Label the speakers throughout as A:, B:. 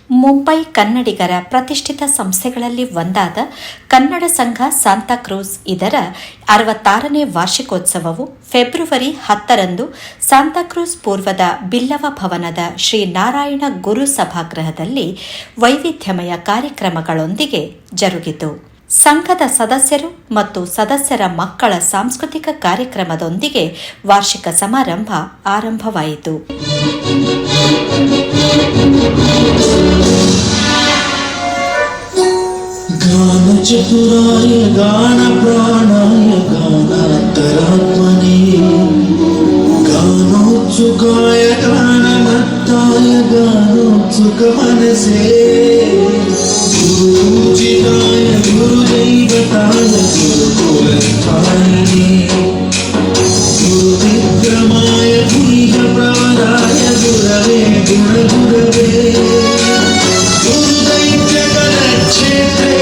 A: ಮುಂಬೈ ಕನ್ನಡಿಗರ ಪ್ರತಿಷ್ಠಿತ ಸಂಸ್ಥೆಗಳಲ್ಲಿ ಒಂದಾದ ಕನ್ನಡ ಸಂಘ ಸಾಂತಾಕ್ರೂಸ್ ಇದರ 66ನೇ ವಾರ್ಷಿಕೋತ್ಸವವು ಫೆಬ್ರವರಿ 10ರಂದು ಸಾಂತಾಕ್ರೂಸ್ ಪೂರ್ವದ ಬಿಲ್ಲವ ಭವನದ ಶ್ರೀ ನಾರಾಯಣ ಗುರು ಸಭಾಗೃಹದಲ್ಲಿ ವೈವಿಧ್ಯಮಯ ಕಾರ್ಯಕ್ರಮಗಳೊಂದಿಗೆ ಜರುಗಿತು. ಸಂಘದ ಸದಸ್ಯರು ಮತ್ತು ಸದಸ್ಯರ ಮಕ್ಕಳ ಸಾಂಸ್ಕೃತಿಕ ಕಾರ್ಯಕ್ರಮದೊಂದಿಗೆ ವಾರ್ಷಿಕ ಸಮಾರಂಭ ಆರಂಭವಾಯಿತು.
B: ಗಾನ ಚತುರಾಯ ಗಾನ ಪ್ರಾಣಾಯ ಗಾನಾಂತರಾತ್ಮನೇ ಗಾನೋತ್ಸುಕಾಯ ಗಾನಮತ್ತಾಯ ಗಾನೋತ್ಸುಕ ಮನಸೇ ಗುರುಚಿತಾಯ ಗುರುದೈವತಾಯ ಗುರುಕುಲಸ್ಥಾಯಿನೇ ಗುರುವಿಕ್ರಮಾಯ ಗುಹ್ಯ ಪ್ರವರಾಯ ಗುರವೇ ಗುಣಗುರವೇ ಕ್ಷೇತ್ರೇ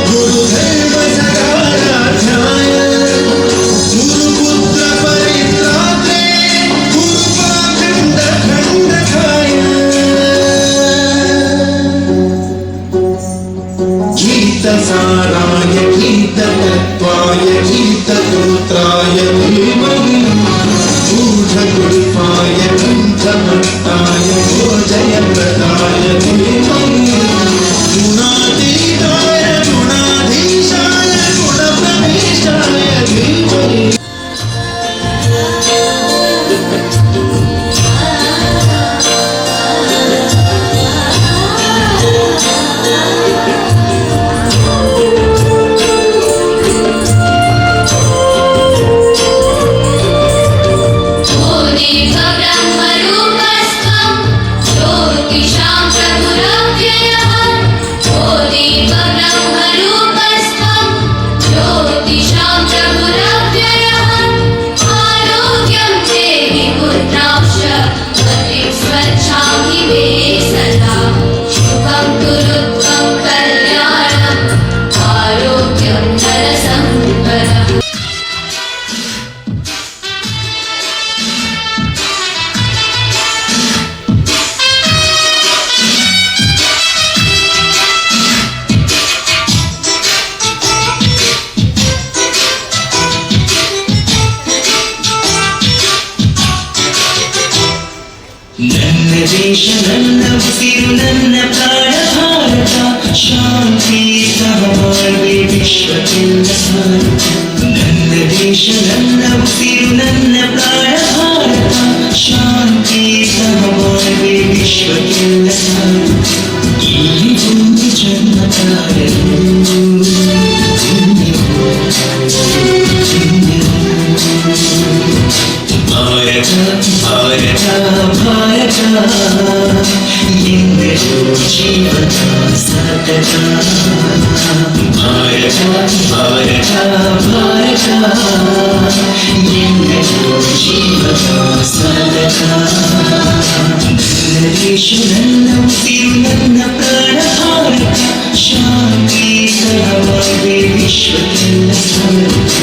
B: ಗುರುಧರ್ಮ ಸಕಾರಾಧ್ಯಾಯ ಗುರುಪುತ್ರ ಪರಿತ್ರಾತ್ರೆ ಗುರುಪಾಖಂಡ ಖಂಡಕಾಯ ಗೀತಸಾರಾಯ ಗೀತತತ್ವಾಯ ಗೀತಸೂತ್ರಾಯ ಧೀಮಹಿ ಗೂಢಗುಲ್ಪಾಯ ಗಂಧಮಟ್ಟಾಯ ಭೋಜಯಪ್ರದಾಯ ಧೀಮಹಿ ಗುಣಾತೀತಾಯ ಗುಣಾಧೀಶಾಯ ಗುಣಪ್ರವೇಶಾಯ ಧೀಮಹಿ. ನನ್ನ ದೇಶ ನನ್ನ ಉಸಿರು ನನ್ನ ಪ್ರಾಣ ಭಾರತ ಶಾಂತಿ ಸಹಬಾಳ್ವೆ ವಿಶ್ವಕ್ಕೆಲ್ಲ ಸಾರಥ. ನನ್ನ ದೇಶ ನನ್ನ ಉಸಿರು ನನ್ನ ಪ್ರಾಣ ಭಾರತ ಶಾಂತಿ ಸಹಬಾಳ್ವೆ ವಿಶ್ವಕ್ಕೆಲ್ಲ ಸಾರಥ. ಇಲ್ಲಿ ಒಂದು ಜನ್ಮ ತಾರಲು ಭಾರತ ಭಾರತ ಭಾರತ ಎಂದೆಲ್ಲೂ ಜೀವನ ಸತತ. ಭಾರತ ಭಾರತ ಭಾರತ ಎಂದೆಲ್ಲೂ ಜೀವನ ಸತತ. ನನ್ನ ದೇಶ ನನ್ನ ಉಸಿರು ನನ್ನ ಪ್ರಾಣ ಭಾರತ ಶಾಂತಿ ಸಹಬಾಳ್ವೆ ವಿಶ್ವಕ್ಕೆಲ್ಲ ಸಾರಥ.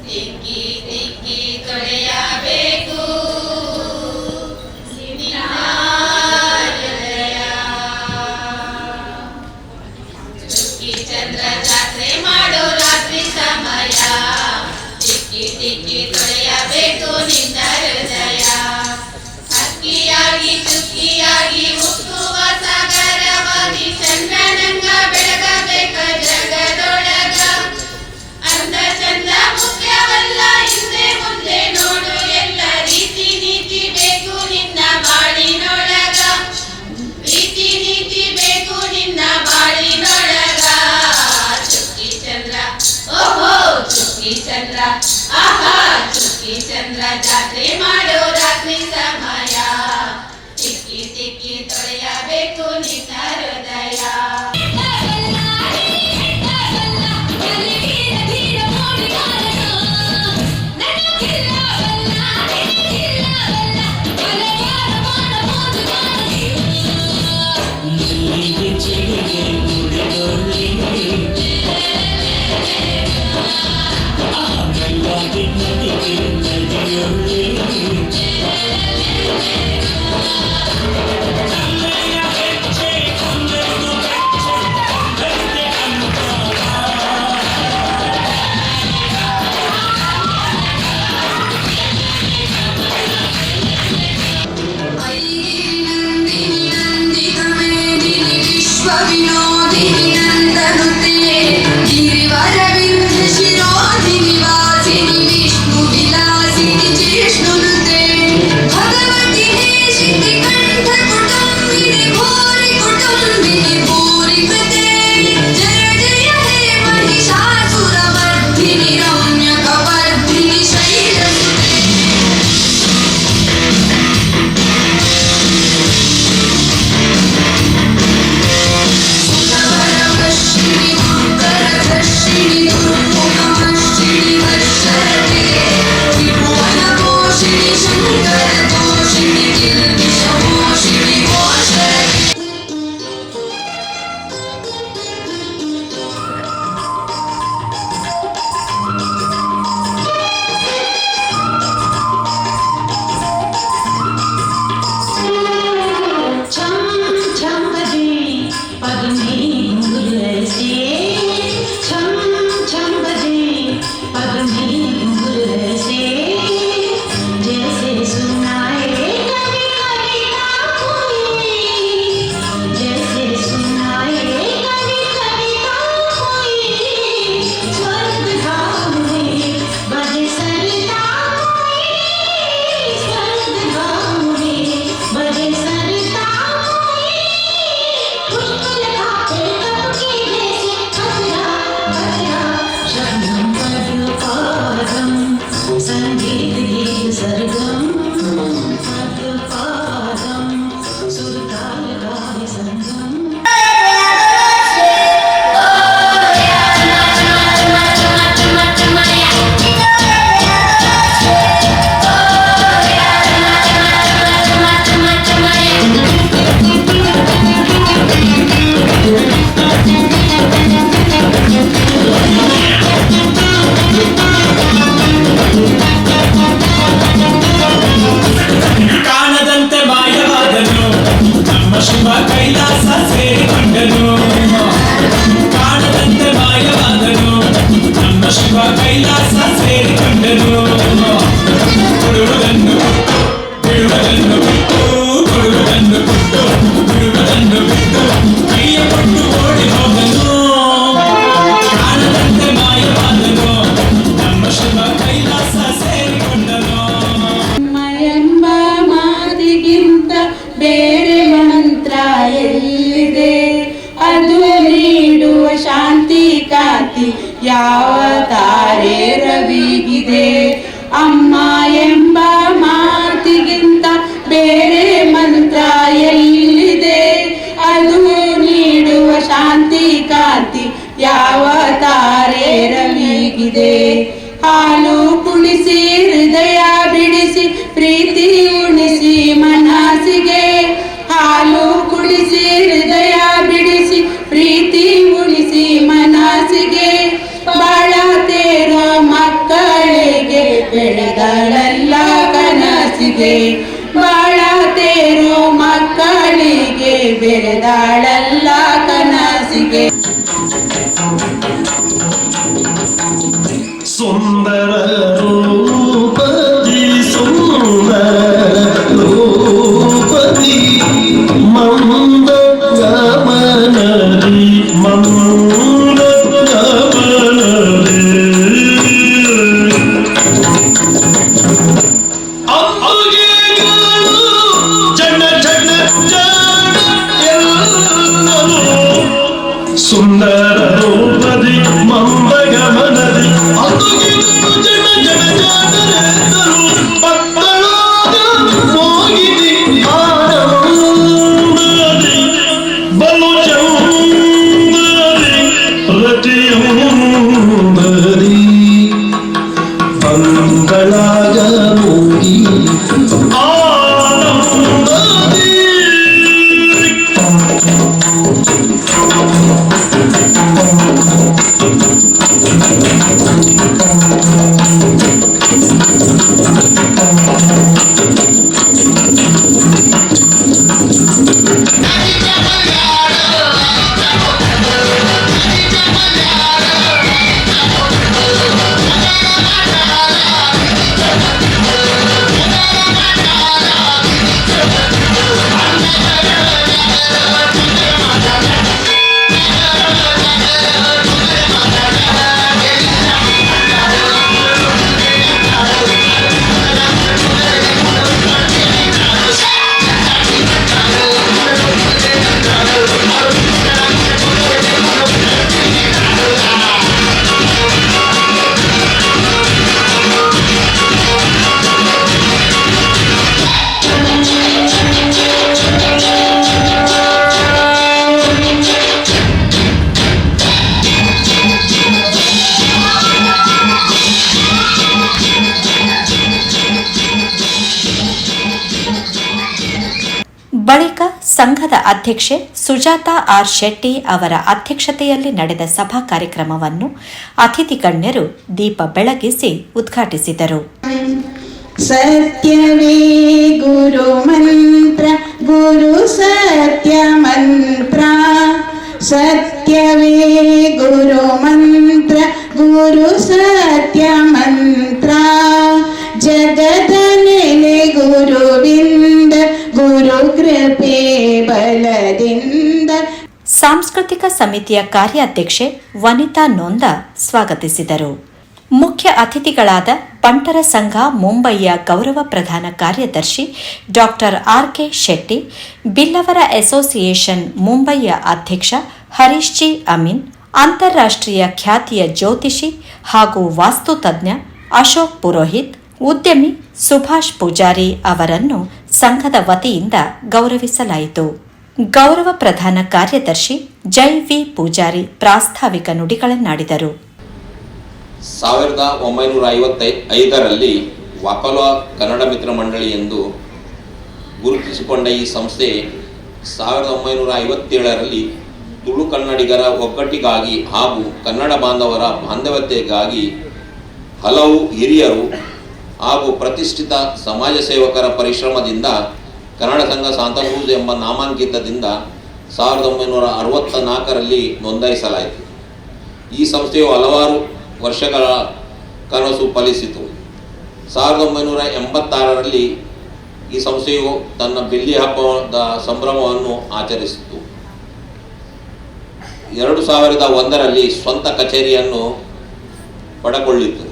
C: ತಿಕ್ಕಿ ತಿಕ್ಕಿ ತೊಳೆಯಬೇಕು ಯಾವ ತಾರೆ ರವಿಗಿದೆ. ಅಮ್ಮ ಎಂಬ ಮಾತಿಗಿಂತ ಬೇರೆ ಮಂತ್ರ ಎಲ್ಲಿದೆ, ಅದು ನೀಡುವ ಶಾಂತಿ ಕಾಂತಿ ಯಾವ ತಾರೆ ರವಿಗಿದೆ. ಹಾಲು ಕುಣಿಸಿ ಹೃದಯ ಬಿಡಿಸಿ ಪ್ರೀತಿ ಉಣಿಸಿ ಮನಸ್ಸಿಗೆ, ಹಾಲು ಕುಡಿಸಿ ಹೃದಯ ಬಿಡಿಸಿ ಪ್ರೀತಿ ಉಳಿಸಿ ಮನಸ್ಸಿಗೆ, ಬಾಳತೇರೋ ಮಕ್ಕಳಿಗೆ ಬೆಳೆದಳೆಲ್ಲ ಕನಸಿಗೆ, ಬಾಳತೇರೋ ಮಕ್ಕಳಿಗೆ ಬೆಳೆದಳೆಲ್ಲ ಕನಸಿಗೆ.
B: ಸುಂದರ ರೂಪದಿ ಸುಂದರ ರೂಪದಿ ಮಂದ ಗಮನದಿ ಮಂದ ಗಮನದಿ ಅಂಬುಗೆಗಳು ಜನ ಜನ ಜನ ಎಲ್ಲರೂ ಸುಂದರ ರೂಪದಿ ಮಂದ ಗಮನದಿ ಅಂಬುಗೆಗಳು ಜನ ಜನ ಜನರೆಲ್ಲರೂ ಪಕ್ಕಳಾದ ಮೋಗಿದಿ ಆನಂದದಿ ಬಲು ಚಂದದಿ ರತಿಯಂದದಿ ಪಂಗಳಾಗ ಮೋಗಿ ಆನಂದದಿ.
A: ಬಳಿಕ ಸಂಘದ ಅಧ್ಯಕ್ಷೆ ಸುಜಾತಾ ಆರ್ ಶೆಟ್ಟಿ ಅವರ ಅಧ್ಯಕ್ಷತೆಯಲ್ಲಿ ನಡೆದ ಸಭಾ ಕಾರ್ಯಕ್ರಮವನ್ನು ಅತಿಥಿ ಗಣ್ಯರು ದೀಪ ಬೆಳಗಿಸಿ ಉದ್ಘಾಟಿಸಿದರು.
C: ಸತ್ಯವೇ ಗುರು ಮಂತ್ರ, ಗುರು ಸತ್ಯ ಮಂತ್ರ. ಸತ್ಯವೇ ಗುರು ಮಂತ್ರ, ಗುರು ಸತ್ಯ ಮಂತ್ರ. ಜಗದ ನೆಲೆ ಗುರುವಿಂದ, ಗುರು ಕೃಪೆ ಬಲದಿಂದ.
A: ಸಾಂಸ್ಕೃತಿಕ ಸಮಿತಿಯ ಕಾರ್ಯಾಧ್ಯಕ್ಷೆ ವನಿತಾ ನೊಂದ ಸ್ವಾಗತಿಸಿದರು. ಮುಖ್ಯ ಅತಿಥಿಗಳಾದ ಬಂಟರ ಸಂಘ ಮುಂಬಯಿಯ ಗೌರವ ಪ್ರಧಾನ ಕಾರ್ಯದರ್ಶಿ ಡಾಕ್ಟರ್ ಆರ್.ಕೆ. ಶೆಟ್ಟಿ, ಬಿಲ್ಲವರ ಅಸೋಸಿಯೇಷನ್ ಮುಂಬಯಿಯ ಅಧ್ಯಕ್ಷ ಹರೀಶ್ ಜಿ ಅಮೀನ್, ಅಂತಾರಾಷ್ಟ್ರೀಯ ಖ್ಯಾತಿಯ ಜ್ಯೋತಿಷಿ ಹಾಗೂ ವಾಸ್ತುತಜ್ಞ ಅಶೋಕ್ ಪುರೋಹಿತ್, ಉದ್ಯಮಿ ಸುಭಾಷ್ ಪೂಜಾರಿ ಅವರನ್ನು ಸಂಘದ ವತಿಯಿಂದ ಗೌರವಿಸಲಾಯಿತು. ಗೌರವ ಪ್ರಧಾನ ಕಾರ್ಯದರ್ಶಿ ಜೈ ವಿ ಪೂಜಾರಿ ಪ್ರಾಸ್ತಾವಿಕ ನುಡಿಗಳನ್ನಾಡಿದರು.
D: 1955ರಲ್ಲಿ ವಾಕಲ ಕನ್ನಡ ಮಿತ್ರ ಮಂಡಳಿ ಎಂದು ಗುರುತಿಸಿಕೊಂಡ ಈ ಸಂಸ್ಥೆ 1957ರಲ್ಲಿ ತುಳು ಕನ್ನಡಿಗರ ಒಗ್ಗಟ್ಟಿಗಾಗಿ ಹಾಗೂ ಕನ್ನಡ ಬಾಂಧವರ ಬಾಂಧವ್ಯತೆಗಾಗಿ ಹಲವು ಹಿರಿಯರು ಹಾಗೂ ಪ್ರತಿಷ್ಠಿತ ಸಮಾಜ ಸೇವಕರ ಪರಿಶ್ರಮದಿಂದ ಕನ್ನಡ ಸಂಘ ಸಾಂತಾಕ್ರೂಜ್ ಎಂಬ ನಾಮಾಂಕಿತದಿಂದ 1964ರಲ್ಲಿ ನೋಂದಾಯಿಸಲಾಯಿತು. ಈ ಸಂಸ್ಥೆಯು ಹಲವಾರು ವರ್ಷಗಳ ಕನಸು ಫಲಿಸಿತು. 1986ರಲ್ಲಿ ಈ ಸಂಸ್ಥೆಯು ತನ್ನ ಬೆಳ್ಳಿ ಹಬ್ಬದ ಸಂಭ್ರಮವನ್ನು ಆಚರಿಸಿತು. 2001ರಲ್ಲಿ ಸ್ವಂತ ಕಚೇರಿಯನ್ನು ಪಡೆದುಕೊಂಡಿತು.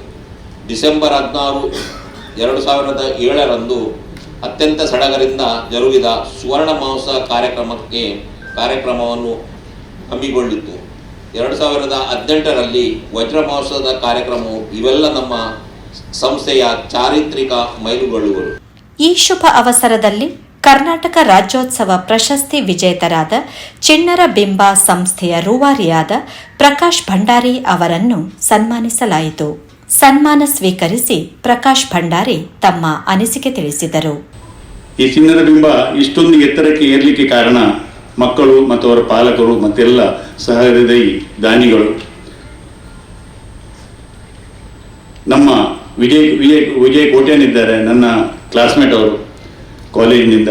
D: ಡಿಸೆಂಬರ್ 16, 2007ರಂದು ಅತ್ಯಂತ ಸಡಗರದಿಂದ ಜರುಗಿದ ಸುವರ್ಣ ಮಹೋತ್ಸವ ಕಾರ್ಯಕ್ರಮವನ್ನು ಹಮ್ಮಿಕೊಂಡಿತು. 2018ರಲ್ಲಿ ವಜ್ರ ಮಹೋತ್ಸವದ ಕಾರ್ಯಕ್ರಮವು ಇವೆಲ್ಲ ನಮ್ಮ ಸಂಸ್ಥೆಯ ಚಾರಿತ್ರಿಕ ಮೈಲುಗಲ್ಲುಗಳು.
A: ಈ ಶುಭ ಅವಸರದಲ್ಲಿ ಕರ್ನಾಟಕ ರಾಜ್ಯೋತ್ಸವ ಪ್ರಶಸ್ತಿ ವಿಜೇತರಾದ ಚಿಣ್ಣರ ಬಿಂಬ ಸಂಸ್ಥೆಯ ರೂವಾರಿಯಾದ ಪ್ರಕಾಶ್ ಭಂಡಾರಿ ಅವರನ್ನು ಸನ್ಮಾನಿಸಲಾಯಿತು. ಸನ್ಮಾನ ಸ್ವೀಕರಿಸಿ ಪ್ರಕಾಶ್ ಭಂಡಾರಿ ತಮ್ಮ ಅನಿಸಿಕೆ ತಿಳಿಸಿದರು.
E: ಈ ಚಿಣ್ಣರ ಬಿಂಬ ಇಷ್ಟೊಂದು ಎತ್ತರಕ್ಕೆ ಏರಲಿಕ್ಕೆ ಕಾರಣ ಮಕ್ಕಳು ಮತ್ತು ಅವರ ಪಾಲಕರು ಮತ್ತೆಲ್ಲ ಸಹೃದಯಿ ದಾನಿಗಳು. ನಮ್ಮ ವಿಜಯ್ ಕೋಟ್ಯಾನಿದ್ದಾರೆ, ನನ್ನ ಕ್ಲಾಸ್ಮೇಟ್ ಅವರು ಕಾಲೇಜಿನಿಂದ.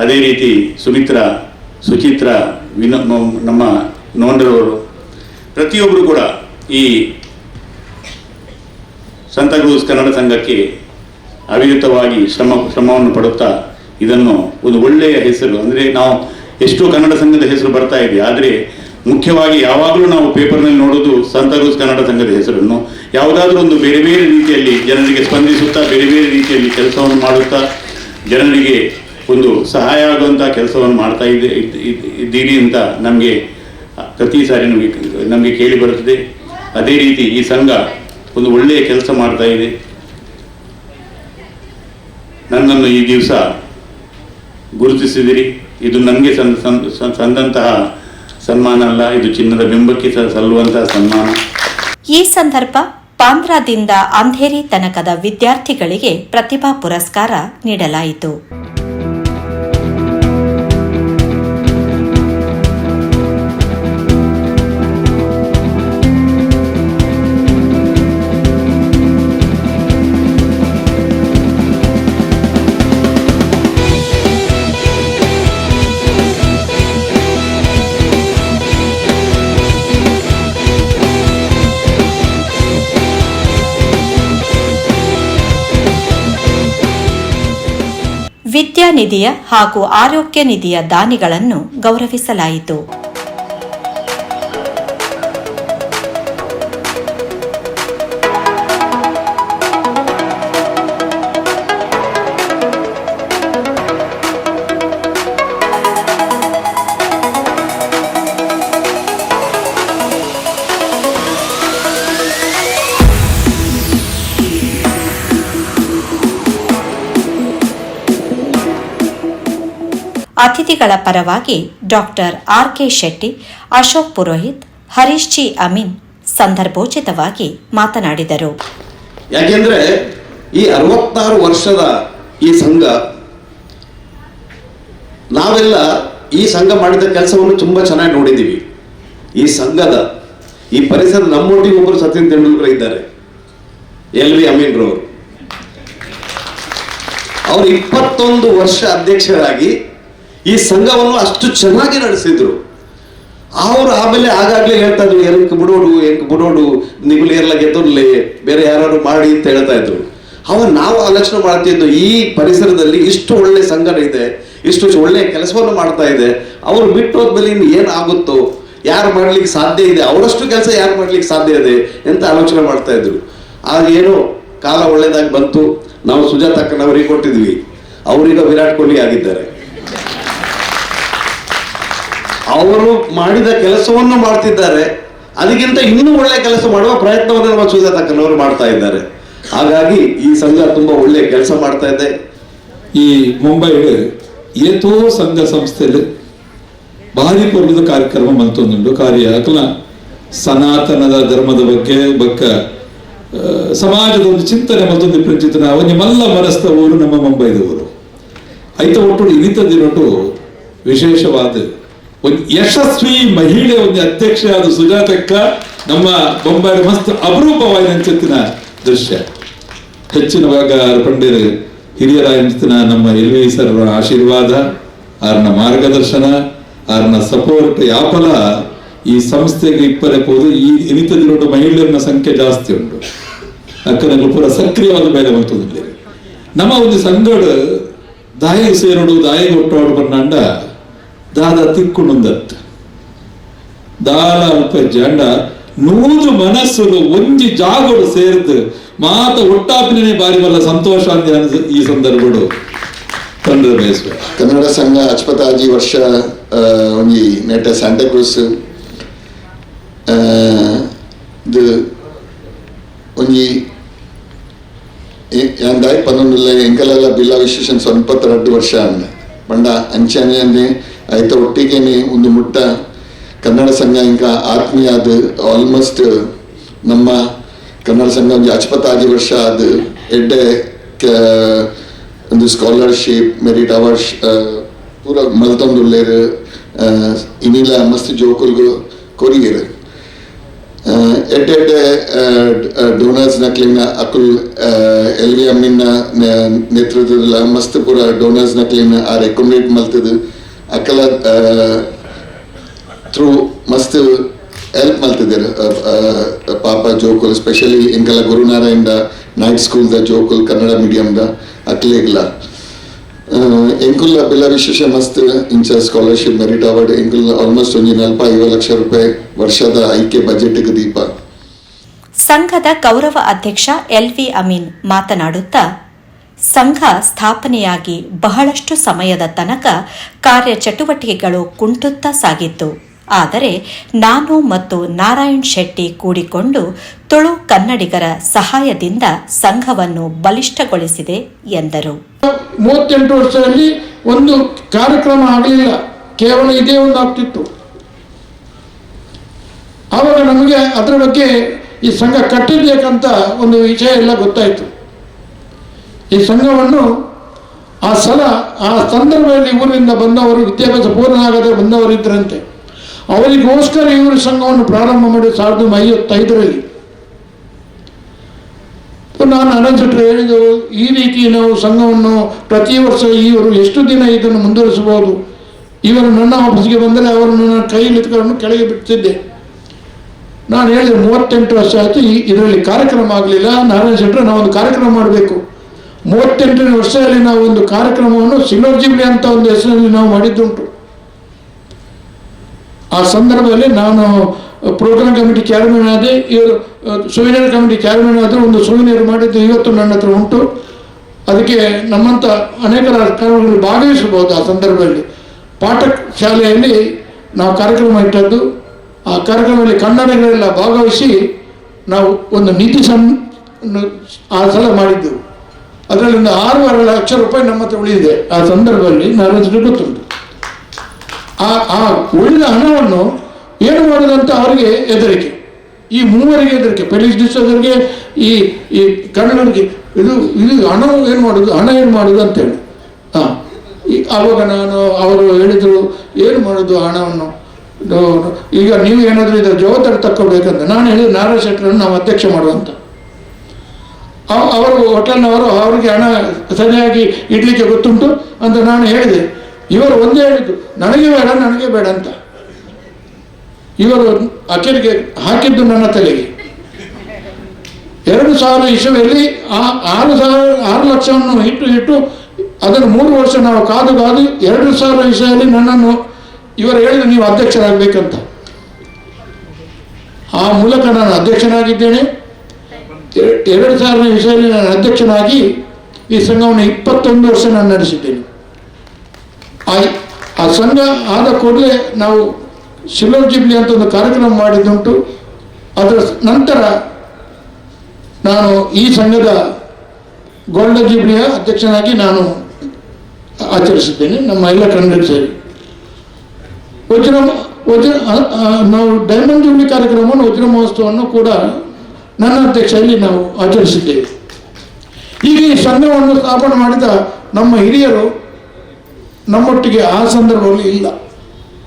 E: ಅದೇ ರೀತಿ ಸುಮಿತ್ರಾ, ಸುಚಿತ್ರಾ, ನಮ್ಮ ನೋಂಡ್ರವರು, ಪ್ರತಿಯೊಬ್ಬರು ಕೂಡ ಈ ಸಾಂತಾಕ್ರೂಜ್ ಕನ್ನಡ ಸಂಘಕ್ಕೆ ಅವಿರತವಾಗಿ ಶ್ರಮವನ್ನು ಪಡುತ್ತಾ ಇದನ್ನು ಒಂದು ಒಳ್ಳೆಯ ಹೆಸರು, ಅಂದರೆ ನಾವು ಎಷ್ಟೋ ಕನ್ನಡ ಸಂಘದ ಹೆಸರು ಬರ್ತಾ ಇದೆ, ಆದರೆ ಮುಖ್ಯವಾಗಿ ಯಾವಾಗಲೂ ನಾವು ಪೇಪರ್ನಲ್ಲಿ ನೋಡೋದು ಸಾಂತಾಕ್ರೂಜ್ ಕನ್ನಡ ಸಂಘದ ಹೆಸರನ್ನು. ಯಾವುದಾದ್ರೂ ಒಂದು ಬೇರೆ ಬೇರೆ ರೀತಿಯಲ್ಲಿ ಜನರಿಗೆ ಸ್ಪಂದಿಸುತ್ತಾ, ಬೇರೆ ಬೇರೆ ರೀತಿಯಲ್ಲಿ ಕೆಲಸವನ್ನು ಮಾಡುತ್ತಾ, ಜನರಿಗೆ ಒಂದು ಸಹಾಯ ಆಗುವಂಥ ಕೆಲಸವನ್ನು ಮಾಡ್ತಾ ಇದ್ದೀರಿ ಅಂತ ನಮಗೆ ಪ್ರತಿ ಸಾರಿ ನಮಗೆ ಕೇಳಿ ಬರುತ್ತದೆ. ಅದೇ ರೀತಿ ಈ ಸಂಘ ಒಂದು ಒಳ್ಳೆಯ ಕೆಲಸ ಮಾಡ್ತಾ ಇದೆ. ನನ್ನನ್ನು ಈ ದಿವಸ ಗುರುತಿಸಿದಿರಿ. ಇದು ನನಗೆ ಸಂದಂತಹ ಸನ್ಮಾನ ಅಲ್ಲ, ಇದು ಚಿನ್ನದ ಬಿಂಬಕ್ಕೆ ಸಲ್ಲುವಂತಹ ಸನ್ಮಾನ.
A: ಈ ಸಂದರ್ಭ ಬಾಂದ್ರಾದಿಂದ ಅಂಧೇರಿ ತನಕದ ವಿದ್ಯಾರ್ಥಿಗಳಿಗೆ ಪ್ರತಿಭಾ ಪುರಸ್ಕಾರ ನೀಡಲಾಯಿತು. ವಿದ್ಯಾನಿಧಿಯ ಹಾಗೂ ಆರೋಗ್ಯ ನಿಧಿಯ ದಾನಿಗಳನ್ನು ಗೌರವಿಸಲಾಯಿತು. ಅತಿಥಿಗಳ ಪರವಾಗಿ doctor R K. Shetty, Ashok Purohit, Harish G Amin ಸಂದರ್ಭೋಚಿತವಾಗಿ ಮಾತನಾಡಿದರು.
F: ಯಾಕೆಂದ್ರೆ ಈ 66 ವರ್ಷದ ಈ ಸಂಘ ನಾವೆಲ್ಲ ಈ ಸಂಘ ಮಾಡಿದ ಕೆಲಸವನ್ನು ತುಂಬ ಚೆನ್ನಾಗಿ ನೋಡಿದ್ದೀವಿ. ಈ ಸಂಘದ ಈ ಪರಿಸರ ನಮ್ಮೊಟ್ಟಿಗೆ ಒಬ್ಬರು ಸಚಿನ್ ತೆಂಡೂಲ್ಕರ್ ಇದ್ದಾರೆ, LV ಅಮೀನ್ ರವರು. ಅವರು 21 ವರ್ಷ ಅಧ್ಯಕ್ಷರಾಗಿ ಈ ಸಂಘವನ್ನು ಅಷ್ಟು ಚೆನ್ನಾಗಿ ನಡೆಸಿದ್ರು. ಅವರು ಆಮೇಲೆ ಆಗಾಗ್ಲೇ ಹೇಳ್ತಾ ಇದ್ರು, ಎಂಕ್ ಬಿಡೋಡು ನಿಗುಲು ಎಲ್ಲ ಗೆದ್ದೋರ್ಲೆ ಬೇರೆ ಯಾರು ಮಾಡಿ ಅಂತ ಹೇಳ್ತಾ ಇದ್ರು. ಅವಾಗ ನಾವು ಆಲೋಚನೆ ಮಾಡ್ತಿದ್ದು, ಈ ಪರಿಸರದಲ್ಲಿ ಇಷ್ಟು ಒಳ್ಳೆ ಸಂಘ ಇದೆ, ಇಷ್ಟು ಒಳ್ಳೆ ಕೆಲಸವನ್ನು ಮಾಡ್ತಾ ಇದೆ, ಅವರು ಬಿಟ್ಟು ಹೋದ್ಮೇಲೆ ಇನ್ನು ಏನಾಗುತ್ತೋ, ಯಾರು ಮಾಡ್ಲಿಕ್ಕೆ ಸಾಧ್ಯ ಇದೆ, ಅವರಷ್ಟು ಕೆಲಸ ಯಾರು ಮಾಡ್ಲಿಕ್ಕೆ ಸಾಧ್ಯ ಇದೆ ಅಂತ ಆಲೋಚನೆ ಮಾಡ್ತಾ ಇದ್ರು. ಆಗೇನೋ ಕಾಲ ಒಳ್ಳೇದಾಗಿ ಬಂತು. ನಾವು ಸುಜಾತಕ್ಕನವರಿಗೆ ಕೊಟ್ಟಿದ್ವಿ, ಅವರೀಗ ವಿರಾಟ್ ಕೊಹ್ಲಿ ಆಗಿದ್ದಾರೆ. ಅವರು ಮಾಡಿದ ಕೆಲಸವನ್ನು ಮಾಡ್ತಿದ್ದಾರೆ, ಅದಕ್ಕಿಂತ ಇನ್ನೂ ಒಳ್ಳೆ ಕೆಲಸ ಮಾಡುವ ಪ್ರಯತ್ನವನ್ನು ನಮ್ಮ ಸುಜಾತಕ್ಕನವರು ಮಾಡ್ತಾ ಇದ್ದಾರೆ. ಹಾಗಾಗಿ ಈ ಸಂಘ ತುಂಬಾ ಒಳ್ಳೆ ಕೆಲಸ ಮಾಡ್ತಾ ಇದೆ.
G: ಈ ಮುಂಬೈಡ್ ಏತೋ ಸಂಘ ಸಂಸ್ಥೆಯಲ್ಲಿ ಭಾರಿ ಪೂರ್ವದ ಕಾರ್ಯಕ್ರಮ ಮಲ್ತೊಂದುಂಡು ಕಾರ್ಯ ಅಕಲ ಸನಾತನದ ಧರ್ಮದ ಬಗ್ಗೆ ಸಮಾಜದ ಒಂದು ಚಿಂತನೆ ಮತ್ತೊಂದು ಪ್ರಚಿತನ ಒಂಜಿ ಮಲ್ಲ ಮನಸ್ಥ ಊರು ನಮ್ಮ ಮುಂಬೈದ ಊರು ಐತ ಒಟ್ಟು ಇನಿತದಿನೊಟ್ಟು ವಿಶೇಷವಾದ ಒಂದು ಯಶಸ್ವಿ ಮಹಿಳೆ ಒಂದು ಅಧ್ಯಕ್ಷ ಆದ ಸುಜಾತಕ್ಕ ನಮ್ಮ ಬೊಂಬಾಯಿ ಮಸ್ತ್ ಅಪರೂಪವಾಗಿ ನೆಂಚೆತ್ತಿನ ದೃಶ್ಯ. ಹೆಚ್ಚಿನ ಭಾಗ ಪಂಡಿರು ಹಿರಿಯರಾಯಂಚಿನ ನಮ್ಮ LV ಸರ್ ಆಶೀರ್ವಾದ, ಆರ್ನ ಮಾರ್ಗದರ್ಶನ, ಆರ್ನ ಸಪೋರ್ಟ್ ಯಾಪಲ ಈ ಸಂಸ್ಥೆಗೆ ಇಪ್ಪರೆಪೋದು ಈ ಇನಿತದಿನೊಟ್ಟು ಮಹಿಳೆಯರ ಸಂಖ್ಯೆ ಜಾಸ್ತಿ ಉಂಟು. ಅಕ್ಕನಗಳು ಪೂರ ಸಕ್ರಿಯವಾದ ಬೇಲೆ ಬಂತದಿಲ್ಲ. ನಮ್ಮ ಒಂದು ಸಂಗಡ ದಾಯಿಗೆ ಸೇರೋಡು ದಾಯಿಗೆ ಒಟ್ಟೋಡು ಬಣ್ಣಂಡ ದಾದ ತಿಕ್ಕುಂದತ್ ದಾಲ ಅಲ್ಪ ಜಂಡ ನೂರು ಮನಸ್ಸುಲು ಒಂಜಿ ಜಾಗೋಡು ಸೇರ್ದು ಮಾತ ಒಟ್ಟಾಪಿನೇ ಬಾರಿ ಬಲ್ಲ ಸಂತೋಷ ಅಂತ ಈ ಸಂದರ್ಭಗಳು ತಂಡ ಬಯಸುವ.
H: ಕನ್ನಡ ಸಂಘ ಅಚ್ಪತಾಜಿ ವರ್ಷ ಒಂಜಿ ನೆಟ್ಟ ಸ್ಯಾಂಟಾಕ್ರೂಸ್ ಒಂಜಿ ಯಾಂದಾಯ್ ಪನ್ನೊಂದುಲ್ಲ ಎಂಕಲೆಲ್ಲ ಬಿಲ್ಲ ವಿಶೇಷನ್ 22 ವರ್ಷ ಅಂಡ ಪಂಡ ಅಂಚನೆ ಐತ ಒಟ್ಟಿಗೆನೆ ಒಂದು ಮುಟ್ಟ ಕನ್ನಡ ಸಂಘ ಇಂಕ ಆತ್ಮೀಯ ಅದು ಆಲ್ಮೋಸ್ಟ್ ನಮ್ಮ ಕನ್ನಡ ಸಂಘ ಒಂದು 25 ವರ್ಷ ಅದು ಎಡ್ಡೆ ಒಂದು ಸ್ಕಾಲರ್ಶಿಪ್ ಮೆರಿಟ್ ಅವಾರ್ಡ್ಸ್ ಪೂರ ಮಲ್ತೊಂದುಲ್ಲೇರು ಇನ್ನಿಲ್ಲ ಮಸ್ತ್ ಜೋಕುಲ್ಗು ಕೊರಿಯರು ಎಡ್ಡೆ ಡೋನರ್ಸ್ ನಕ್ಲಿನ ಅಕುಲ್ LV ಅಮ್ಮಿನ ನೇತೃತ್ವದ ಮಸ್ತ್ ಪೂರ ಡೋನರ್ಸ್ ನಕ್ಲಿನ ಆ ರೆಕಮೆಂಡ್ ಮಲ್ತದು ಅಕಲ ಥ್ರೂ ಮಸ್ತ್ ಹೆಲ್ಪ್ ಮಲ್ತಿದ್ದಾರೆ ಪಾಪ ಜೋಕುಲ್ ಸ್ಪೆಷಲಿ ಎಂಕಲ ಗುರುನಾರಾಯಣ ನೈಟ್ ಸ್ಕೂಲ್ ದ ಜೋಕುಲ್ ಕನ್ನಡ ಮೀಡಿಯಂದ ಅಕ್ಲೇಗ್ಲ ಎಂಕುಲ್ಲ ಬೆಲ್ಲ ವಿಶೇಷ ಮಸ್ತ್ ಇಂಚ ಸ್ಕಾಲರ್ಶಿಪ್ ಮೆರಿಟ್ ಅವಾರ್ಡ್ ಎಂಕುಲ್ ಆಲ್ಮೋಸ್ಟ್ ಒಂದು 45 ಲಕ್ಷ ರೂಪಾಯಿ ವರ್ಷದ ಐಕ್ಯ ಬಜೆಟ್ಗೆ ದೀಪ.
A: ಸಂಘದ ಗೌರವ ಅಧ್ಯಕ್ಷ LV ಅಮೀನ್ ಮಾತನಾಡುತ್ತಾ, ಸಂಘ ಸ್ಥಾಪನೆಯಾಗಿ ಬಹಳಷ್ಟು ಸಮಯದ ತನಕ ಕಾರ್ಯಚಟುವಟಿಕೆಗಳು ಕುಂಟುತ್ತಾ ಸಾಗಿತ್ತು. ಆದರೆ ನಾನು ಮತ್ತು ನಾರಾಯಣ್ ಶೆಟ್ಟಿ ಕೂಡಿಕೊಂಡು ತುಳು ಕನ್ನಡಿಗರ ಸಹಾಯದಿಂದ ಸಂಘವನ್ನು ಬಲಿಷ್ಠಗೊಳಿಸಿದೆ ಎಂದರು.
I: 38 ವರ್ಷದಲ್ಲಿ ಒಂದು ಕಾರ್ಯಕ್ರಮ ಆಗಲಿಲ್ಲ, ಕೇವಲ ಇದೇ ಒಂದು ಆಗ್ತಿತ್ತು. ಆವಾಗ ನಮಗೆ ಅದರ ಬಗ್ಗೆ ಈ ಸಂಘ ಕಟ್ಟಬೇಕಂತ ಒಂದು ವಿಷಯ ಎಲ್ಲ ಗೊತ್ತಾಯಿತು. ಈ ಸಂಘವನ್ನು ಆ ಸಂದರ್ಭದಲ್ಲಿ ಊರಿನಿಂದ ಬಂದವರು, ವಿದ್ಯಾಭ್ಯಾಸ ಪೂರ್ಣ ಆಗದೆ ಬಂದವರು ಇದ್ರಂತೆ. ಅವರಿಗೋಸ್ಕರ ಇವರು ಸಂಘವನ್ನು ಪ್ರಾರಂಭ ಮಾಡಿ 1955ರಲ್ಲಿ. ನಾನು ಅನಂತರು ಹೇಳಿದೆವು, ಈ ರೀತಿ ನಾವು ಸಂಘವನ್ನು ಪ್ರತಿ ವರ್ಷ ಇವರು ಎಷ್ಟು ದಿನ ಇದನ್ನು ಮುಂದುವರಿಸಬಹುದು. ಇವರು ನನ್ನ ಆಫೀಸ್ಗೆ ಬಂದರೆ ಅವರನ್ನು ನಾನು ಕೈಲಿತ್ಕೊಂಡು ಕೆಳಗೆ ಬಿಡ್ತಿದ್ದೆ. ನಾನು ಹೇಳಿದೆ 38 ವರ್ಷ ಆಯಿತು, ಇದರಲ್ಲಿ ಕಾರ್ಯಕ್ರಮ ಆಗಲಿಲ್ಲ. ನಾರಾಯಣ ಶೆಟ್ಟರು ನಾವೊಂದು ಕಾರ್ಯಕ್ರಮ ಮಾಡಬೇಕು. 38ನೇ ವರ್ಷದಲ್ಲಿ ನಾವು ಒಂದು ಕಾರ್ಯಕ್ರಮವನ್ನು ಸಿಲೋರ್ಜಿಬ್ಲಿ ಅಂತ ಒಂದು ಹೆಸರಲ್ಲಿ ನಾವು ಮಾಡಿದ್ದುಂಟು. ಆ ಸಂದರ್ಭದಲ್ಲಿ ನಾನು ಪ್ರೋಗ್ರಾಮ್ ಕಮಿಟಿ ಚೇರ್ಮನ್ ಆದೆ, ಇವರು ಸೂವಿನಿಯರ್ ಕಮಿಟಿ ಚೇರ್ಮನ್ ಆದರೂ ಒಂದು ಸೂವಿನಿಯರ್ ಮಾಡಿದ್ದು ಇವತ್ತು ನನ್ನ ಹತ್ರ ಉಂಟು. ಅದಕ್ಕೆ ನಮ್ಮಂಥ ಅನೇಕ ಕಾರ್ಯಕ್ರಮಗಳಲ್ಲಿ ಭಾಗವಹಿಸಬಹುದು. ಆ ಸಂದರ್ಭದಲ್ಲಿ ಪಾಠ ಶಾಲೆಯಲ್ಲಿ ನಾವು ಕಾರ್ಯಕ್ರಮ ಇಟ್ಟದ್ದು. ಆ ಕಾರ್ಯಕ್ರಮದಲ್ಲಿ ಕನ್ನಡಿಗರೆಲ್ಲ ಭಾಗವಹಿಸಿ ನಾವು ಒಂದು ನೀತಿ ಆ ಸಲ ಮಾಡಿದ್ದೆವು. ಅದರಲ್ಲಿ ಒಂದು 6 ಲಕ್ಷ ರೂಪಾಯಿ ನಮ್ಮ ಹತ್ರ ಉಳಿದಿದೆ. ಆ ಸಂದರ್ಭದಲ್ಲಿ ನಾನು ಗೊತ್ತುಂಟು. ಆ ಉಳಿದ ಹಣವನ್ನು ಏನು ಮಾಡೋದಂತ ಅವರಿಗೆ ಹೆದರಿಕೆ, ಈ ಮೂವರಿಗೆ ಹೆದರಿಕೆ, ಪೊಲೀಸ್ ಡಿಸ್ಟ್ರಿಕ್ಟರ್ಗೆ, ಈ ಕನ್ನಡರಿಗೆ ಇದು ಹಣ ಏನು ಮಾಡೋದು ಅಂತೇಳಿ ಆವಾಗ ಅವರು ಹೇಳಿದರು, ಏನು ಮಾಡೋದು ಹಣವನ್ನು, ಈಗ ನೀವು ಏನಾದರೂ ಇದರ ಜವಾಬ್ದಾರಿ ತಕ್ಕೊಳ್ಬೇಕಂತ. ನಾನು ಹೇಳಿದೆ ನಾರಾಯಣ ಶೆಟ್ಟರನ್ನು ನಾವು ಅಧ್ಯಕ್ಷ ಮಾಡುವಂತ. ಅವರು ಹೋಟೆಲ್ನವರು ಅವರಿಗೆ ಹಣ ಸರಿಯಾಗಿ ಇಡ್ಲಿಕ್ಕೆ ಗೊತ್ತುಂಟು ಅಂತ ನಾನು ಹೇಳಿದೆ. ಇವರು ಒಂದೇ ಹೇಳಿದ್ದು, ನನಗೆ ಬೇಡ ಅಂತ. ಇವರು ಅಚೇರಿಗೆ ಹಾಕಿದ್ದು ನನ್ನ ತಲೆಗೆ. 2000 ಇಸವಿಯಲ್ಲಿ 6 ಲಕ್ಷವನ್ನು ಇಟ್ಟು ಅದನ್ನು 3 ವರ್ಷ ನಾವು ಕಾದು 2000 ಇಸವಿಯಲ್ಲಿ ನನ್ನನ್ನು ಇವರು ಹೇಳಿದ್ರು ನೀವು ಅಧ್ಯಕ್ಷರಾಗಬೇಕಂತ. ಆ ಮೂಲಕ ನಾನು ಅಧ್ಯಕ್ಷನಾಗಿದ್ದೇನೆ. 2000 ಇಸವಿಯಲ್ಲಿ ನಾನು ಅಧ್ಯಕ್ಷನಾಗಿ ಈ ಸಂಘವನ್ನು 21 ವರ್ಷ ನಾನು ನಡೆಸಿದ್ದೇನೆ. ಆ ಸಂಘ ಆದ ಕೂಡಲೇ ನಾವು ಸಿಲ್ವರ್ ಜುಬ್ಲಿ ಅಂತ ಒಂದು ಕಾರ್ಯಕ್ರಮ ಮಾಡಿದ್ದುಂಟು. ಅದರ ನಂತರ ನಾನು ಈ ಸಂಘದ ಗೋಲ್ಡನ್ ಜುಬ್ಲಿಯ ಅಧ್ಯಕ್ಷನಾಗಿ ನಾನು ಆಚರಿಸಿದ್ದೇನೆ. ನಮ್ಮ ಎಲ್ಲ ಕನ್ನಡ ಸೇರಿ ನಾವು ಡೈಮಂಡ್ ಜುಬ್ಲಿ ಕಾರ್ಯಕ್ರಮವನ್ನು, ವಜ್ರ ಮಹೋತ್ಸವವನ್ನು ಕೂಡ ನನ್ನ ಅಧ್ಯಕ್ಷತೆಯಲ್ಲಿ ನಾವು ಆಚರಿಸಿದ್ದೇವೆ. ಈಗ ಈ ಸಂಘವನ್ನು ಸ್ಥಾಪನೆ ಮಾಡಿದ ನಮ್ಮ ಹಿರಿಯರು ನಮ್ಮೊಟ್ಟಿಗೆ ಆ ಸಂದರ್ಭದಲ್ಲಿ ಇಲ್ಲ.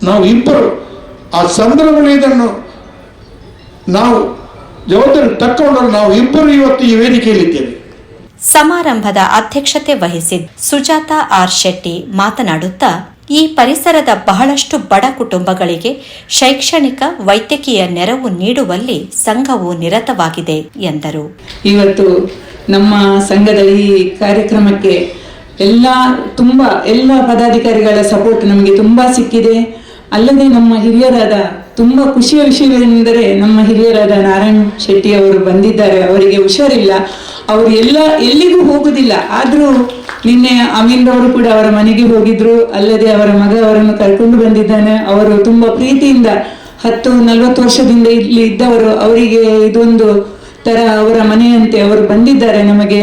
I: ನಾವು ಇಬ್ಬರು ಆ ಸಂದರ್ಭದಲ್ಲಿ ಇದನ್ನು ನಾವು ಜವಾಬ್ದಾರಿ ತಕ್ಕೊಂಡರು. ನಾವು ಇಬ್ಬರು ಇವತ್ತು ಈ ವೇದಿಕೆಯಲ್ಲಿದ್ದೇವೆ.
A: ಸಮಾರಂಭದ ಅಧ್ಯಕ್ಷತೆ ವಹಿಸಿದ್ದ ಸುಜಾತಾ ಆರ್ ಶೆಟ್ಟಿ ಮಾತನಾಡುತ್ತಾ, ಈ ಪರಿಸರದ ಬಹಳಷ್ಟು ಬಡ ಕುಟುಂಬಗಳಿಗೆ ಶೈಕ್ಷಣಿಕ ವೈದ್ಯಕೀಯ ನೆರವು ನೀಡುವಲ್ಲಿ ಸಂಘವು ನಿರತವಾಗಿದೆ ಎಂದರು.
J: ಇವತ್ತು ನಮ್ಮ ಸಂಘದ ಈ ಕಾರ್ಯಕ್ರಮಕ್ಕೆ ಎಲ್ಲ ಪದಾಧಿಕಾರಿಗಳ ಸಪೋರ್ಟ್ ನಮಗೆ ತುಂಬಾ ಸಿಕ್ಕಿದೆ. ಅಲ್ಲದೆ ನಮ್ಮ ಹಿರಿಯರಾದ ತುಂಬಾ ಖುಷಿಯ ವಿಷಯವೆಂದರೆ ನಮ್ಮ ಹಿರಿಯರಾದ ನಾರಾಯಣ್ ಶೆಟ್ಟಿ ಅವರು ಬಂದಿದ್ದಾರೆ. ಅವರಿಗೆ ಹುಷಾರಿಲ್ಲ, ಅವರು ಎಲ್ಲಿಗೂ ಹೋಗುದಿಲ್ಲ. ಆದ್ರೂ ನಿನ್ನೆ ಅಮೀನ್ ಅವರು ಕೂಡ ಅವರ ಮನೆಗೆ ಹೋಗಿದ್ರು. ಅಲ್ಲದೆ ಅವರ ಮಗ ಅವರನ್ನು ಕರ್ಕೊಂಡು ಬಂದಿದ್ದಾನೆ. ಅವರು ತುಂಬಾ ಪ್ರೀತಿಯಿಂದ 40 ವರ್ಷದಿಂದ ಇಲ್ಲಿ ಇದ್ದವರು, ಅವರಿಗೆ ಇದೊಂದು ತರ ಅವರ ಮನೆಯಂತೆ ಅವರು ಬಂದಿದ್ದಾರೆ. ನಮಗೆ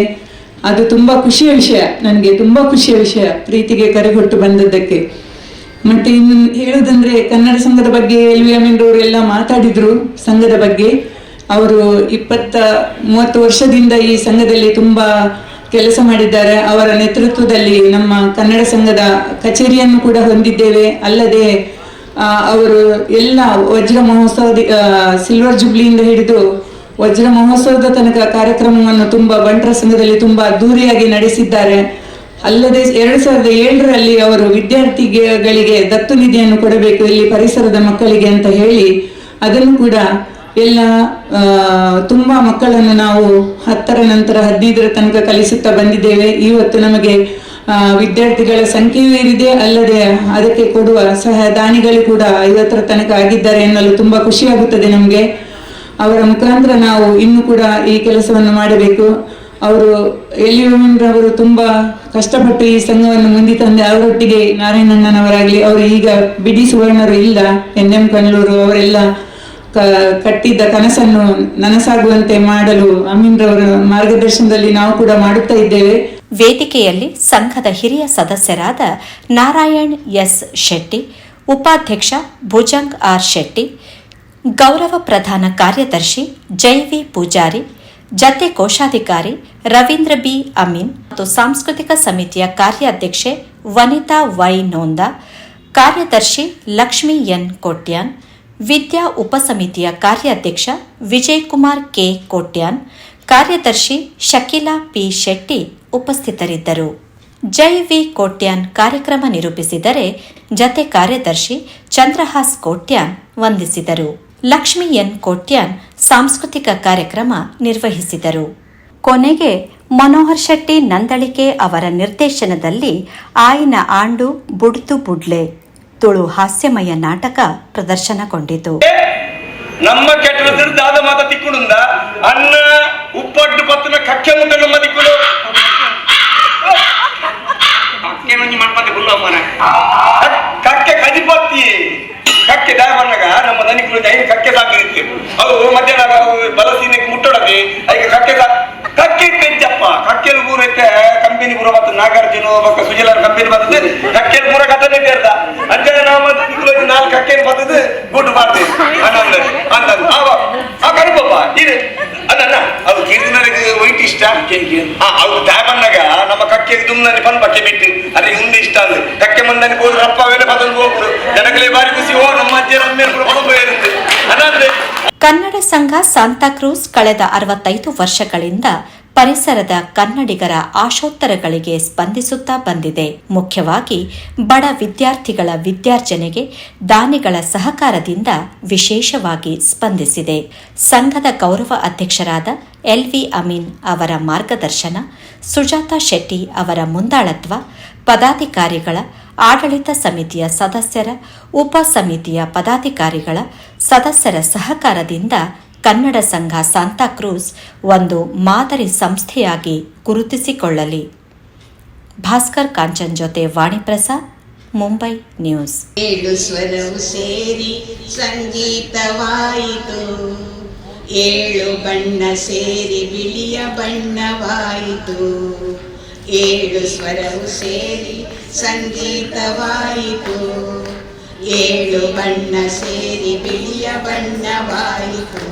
J: ಅದು ತುಂಬಾ ಖುಷಿಯ ವಿಷಯ, ನನಗೆ ತುಂಬಾ ಖುಷಿಯ ವಿಷಯ ಪ್ರೀತಿಗೆ ಕರೆಗೊಟ್ಟು ಬಂದದ್ದಕ್ಕೆ. ಮತ್ತೆ ಇನ್ನು ಹೇಳುವುದಂದ್ರೆ ಕನ್ನಡ ಸಂಘದ ಬಗ್ಗೆ LV ಅಮೀನ್ ಎಲ್ಲ ಮಾತಾಡಿದ್ರು. ಸಂಘದ ಬಗ್ಗೆ ಅವರು 20-30 ವರ್ಷದಿಂದ ಈ ಸಂಘದಲ್ಲಿ ತುಂಬಾ ಕೆಲಸ ಮಾಡಿದ್ದಾರೆ. ಅವರ ನೇತೃತ್ವದಲ್ಲಿ ನಮ್ಮ ಕನ್ನಡ ಸಂಘದ ಕಚೇರಿಯನ್ನು ಕೂಡ ಹೊಂದಿದ್ದೇವೆ. ಅಲ್ಲದೆ ಅವರು ಎಲ್ಲ ವಜ್ರ ಮಹೋತ್ಸವ ಸಿಲ್ವರ್ ಜುಬ್ಲಿಯಿಂದ ಹಿಡಿದು ವಜ್ರ ಮಹೋತ್ಸವದ ತನಕ ಕಾರ್ಯಕ್ರಮವನ್ನು ತುಂಬಾ ಬಂಟರ ಸಂಘದಲ್ಲಿ ತುಂಬಾ ಅದ್ದೂರಿಯಾಗಿ ನಡೆಸಿದ್ದಾರೆ. ಅಲ್ಲದೆ 2007ರಲ್ಲಿ ಅವರು ವಿದ್ಯಾರ್ಥಿಗಳಿಗೆ ದತ್ತು ನಿಧಿಯನ್ನು ಕೊಡಬೇಕು ಇಲ್ಲಿ ಪರಿಸರದ ಮಕ್ಕಳಿಗೆ ಅಂತ ಹೇಳಿ ಅದನ್ನು ಕೂಡ ಎಲ್ಲ ತುಂಬಾ ಮಕ್ಕಳನ್ನು ನಾವು 10ರ ನಂತರ 15ರ ತನಕ ಕಲಿಸುತ್ತಾ ಬಂದಿದ್ದೇವೆ. ಇವತ್ತು ನಮಗೆ ವಿದ್ಯಾರ್ಥಿಗಳ ಸಂಖ್ಯೆಯೂ ಏರಿದೆ. ಅಲ್ಲದೆ ಅದಕ್ಕೆ ಕೊಡುವ ಸಹದಾನಿಗಳು ಕೂಡ 50ರ ತನಕ ಆಗಿದ್ದಾರೆ ಎನ್ನಲು ತುಂಬಾ ಖುಷಿಯಾಗುತ್ತದೆ ನಮಗೆ. ಅವರ ಮುಖಾಂತರ ನಾವು ಇನ್ನೂ ಕೂಡ ಈ ಕೆಲಸವನ್ನು ಮಾಡಬೇಕು. ಅವರು ಅವರು ತುಂಬಾ ಕಷ್ಟಪಟ್ಟು ಈ ಸಂಘವನ್ನು ಮುಂದೆ ತಂದೆ. ಅವರೊಟ್ಟಿಗೆ ನಾರಾಯಣಣ್ಣನವರಾಗ್ಲಿ, ಅವರು ಈಗ ಬಿಡಿ ಸುವರ್ಣರು ಇಲ್ಲ, NM ಕಣ್ಣೂರು ಅವರೆಲ್ಲ ಕಟ್ಟಿದ್ದ ಕನಸನ್ನು ನನಸಾಗುವಂತೆ ಮಾಡಲು ಅಮೀನ್ರವರ ಮಾರ್ಗದರ್ಶನದಲ್ಲಿ ನಾವು ಕೂಡ ಮಾಡುತ್ತಾ ಇದ್ದೇವೆ.
A: ವೇದಿಕೆಯಲ್ಲಿ ಸಂಘದ ಹಿರಿಯ ಸದಸ್ಯರಾದ ನಾರಾಯಣ್ ಎಸ್ ಶೆಟ್ಟಿ, ಉಪಾಧ್ಯಕ್ಷ ಭುಜಂಗ್ ಆರ್ ಶೆಟ್ಟಿ, ಗೌರವ ಪ್ರಧಾನ ಕಾರ್ಯದರ್ಶಿ JV ಪೂಜಾರಿ, ಜತೆ ಕೋಶಾಧಿಕಾರಿ ರವೀಂದ್ರ ಬಿ ಅಮೀನ್ ಮತ್ತು ಸಾಂಸ್ಕೃತಿಕ ಸಮಿತಿಯ ಕಾರ್ಯಾಧ್ಯಕ್ಷೆ ವನಿತಾ ವೈ ನೋಂದ, ಕಾರ್ಯದರ್ಶಿ ಲಕ್ಷ್ಮಿ ಎನ್ ಕೋಟ್ಯಾನ್, ವಿದ್ಯಾ ಉಪಸಮಿತಿಯ ಕಾರ್ಯಾಧ್ಯಕ್ಷ ವಿಜಯ್ ಕುಮಾರ್ ಕೆ ಕೋಟ್ಯಾನ್, ಕಾರ್ಯದರ್ಶಿ ಶಕೀಲಾ ಪಿ ಶೆಟ್ಟಿ ಉಪಸ್ಥಿತರಿದ್ದರು. JV ಕೋಟ್ಯಾನ್ ಕಾರ್ಯಕ್ರಮ ನಿರೂಪಿಸಿದರೆ ಜತೆ ಕಾರ್ಯದರ್ಶಿ ಚಂದ್ರಹಾಸ್ ಕೋಟ್ಯಾನ್ ವಂದಿಸಿದರು. ಲಕ್ಷ್ಮಿ ಎನ್ ಕೋಟ್ಯಾನ್ ಸಾಂಸ್ಕೃತಿಕ ಕಾರ್ಯಕ್ರಮ ನಿರ್ವಹಿಸಿದರು. ಕೊನೆಗೆ ಮನೋಹರ್ ಶೆಟ್ಟಿ ನಂದಳಿಕೆ ಅವರ ನಿರ್ದೇಶನದಲ್ಲಿ ಆಯ್ನ ಆಂಡು ಬುಡ್ತು ಬುಡ್ಲೆ ತುಳು ಹಾಸ್ಯಮಯ ನಾಟಕ ಪ್ರದರ್ಶನಗೊಂಡಿತು.
K: ನಮ್ಮ ಕೆಟ್ಟದ ದಾದ ಮಾತ ತಿಕ್ಕುಡುಂದ ಅನ್ನ ಉಪ್ಪಡ್ಡು ಪತ್ತನ ಕಕ್ಕೆ ಮುಂದೆ ನಮ್ಮ ದಿಕ್ಕುಡು ಕಕ್ಕೆ ಕದಿಪತ್ತಿ ಕಕ್ಕೆ ದಾಯಬಣ್ಣಗ ನಮ್ಮ ದನಿಕುಲು ಐದು ಕಕ್ಕೆ ಸಾಕಿರುತ್ತೆ. ಅವು ಮಧ್ಯಾಹ್ನ ಬಲಸೀನಕ್ಕೆ ಮುಟ್ಟೊಡದೆ ಅದಕ್ಕೆ ಕಕ್ಕೆ ಪೆಂಚಪ್ಪ ಕಕ್ಕೆಲು ಪೂರೈತೆ ಕಂಪನಿ ಪೂರ ಮತ್ತು ನಾಗಾರ್ಜುನ ಬಕ್ಕ ಸುಜಲಾರ ಕಂಪನಿ ಬರ್ತದೆ ಕಕ್ಕೆಲು ಪೂರ ಕಥನೆ ಇರ್ದ ಅಂಜನ ನಾವು ದಿಕ್ಕುಲು 4 ಕಕ್ಕೆಲು ಬರ್ತದೆ ಗುಡ್ಡು ಮಾಡ್ತೇವೆ ಅಂತ ಆ ಕರಿಪಪ್ಪ ಇದು ಅನ್ನ ಅದು ಕೀರ್ತಿನರಿಗೆ ವೈಟ್ ಇಷ್ಟ ಅವ್ರು ದಾಯಬಣ್ಣಗ ನಮ್ಮ ಕಕ್ಕೆ ಕಕ್ಕೆ ದುಮ್ನని ಪನ್ ಬಕ್ಕೆ ಬಿಟ್ಟು ಅರೆ ಉಂಡಿ ಇಷ್ಟ ಅಂದು ಕಕ್ಕೆ ಮಂದನಿ ಹೋದ್ರು ರಪ್ಪ ವೇಳೆ ಪದನ್ ಹೋಗ್ರು ಜನಗಳೇ ಬಾರಿ ಖುಷಿ ಓ ನಮ್ಮ ಅಜ್ಜಿ ರಮ್ಮೇರು ಪದನ್ ಇರುತ್ತೆ ಅದಂದ್ರೆ
A: ಕನ್ನಡ ಸಂಘ ಸಾಂತಾಕ್ರೂಸ್ ಕಳೆದ 65 ವರ್ಷಗಳಿಂದ ಪರಿಸರದ ಕನ್ನಡಿಗರ ಆಶೋತ್ತರಗಳಿಗೆ ಸ್ಪಂದಿಸುತ್ತಾ ಬಂದಿದೆ. ಮುಖ್ಯವಾಗಿ ಬಡ ವಿದ್ಯಾರ್ಥಿಗಳ ವಿದ್ಯಾರ್ಜನೆಗೆ ದಾನಿಗಳ ಸಹಕಾರದಿಂದ ವಿಶೇಷವಾಗಿ ಸ್ಪಂದಿಸಿದೆ. ಸಂಘದ ಗೌರವ ಅಧ್ಯಕ್ಷರಾದ LV ಅಮೀನ್ ಅವರ ಮಾರ್ಗದರ್ಶನ, ಸುಜಾತಾ ಶೆಟ್ಟಿ ಅವರ ಮುಂದಾಳತ್ವ, ಪದಾಧಿಕಾರಿಗಳ, ಆಡಳಿತ ಸಮಿತಿಯ ಸದಸ್ಯರ, ಉಪ ಸಮಿತಿಯ ಪದಾಧಿಕಾರಿಗಳ, ಸದಸ್ಯರ ಸಹಕಾರದಿಂದ ಕನ್ನಡ ಸಂಘ ಸಾಂತಾಕ್ರೂಸ್ ಒಂದು ಮಾದರಿ ಸಂಸ್ಥೆಯಾಗಿ ಗುರುತಿಸಿಕೊಳ್ಳಲಿ. ಭಾಸ್ಕರ್ ಕಾಂಚನ್ ಜೊತೆ ವಾಣಿಪ್ರಸಾದ್, ಮುಂಬೈ ನ್ಯೂಸ್.
C: 7 ಸ್ವರವು ಸೇರಿ ಸಂಗೀತವಾಯಿತು, 7 ಬಣ್ಣ ಸೇರಿ ಬಿಳಿಯ ಬಣ್ಣವಾಯಿತು. 7 ಸ್ವರವು ಸೇರಿ ಸಂಗೀತವಾಯಿತು, 7 ಬಣ್ಣ ಸೇರಿ ಬಿಳಿಯ ಬಣ್ಣವಾಯಿತು.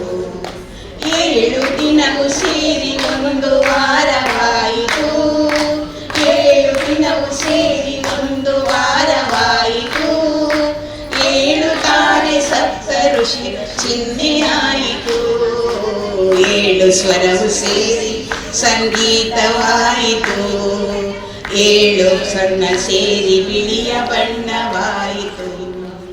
C: 7 ದಿನವು ಸೇರಿ ಒಂದು ವಾರವಾಯಿತು, 7 ದಿನವು ಸೇರಿ ಒಂದು ವಾರವಾಯಿತು. 7 ತಾರೆ ಸಪ್ತ ಋಷಿ ಚಿಹ್ನೆಯಾಯಿತು, 7 ಸ್ವರವು ಸೇರಿ ಸಂಗೀತವಾಯಿತು. 7 ಸ್ವರ್ಣ ಸೇರಿ ಬಿಳಿಯ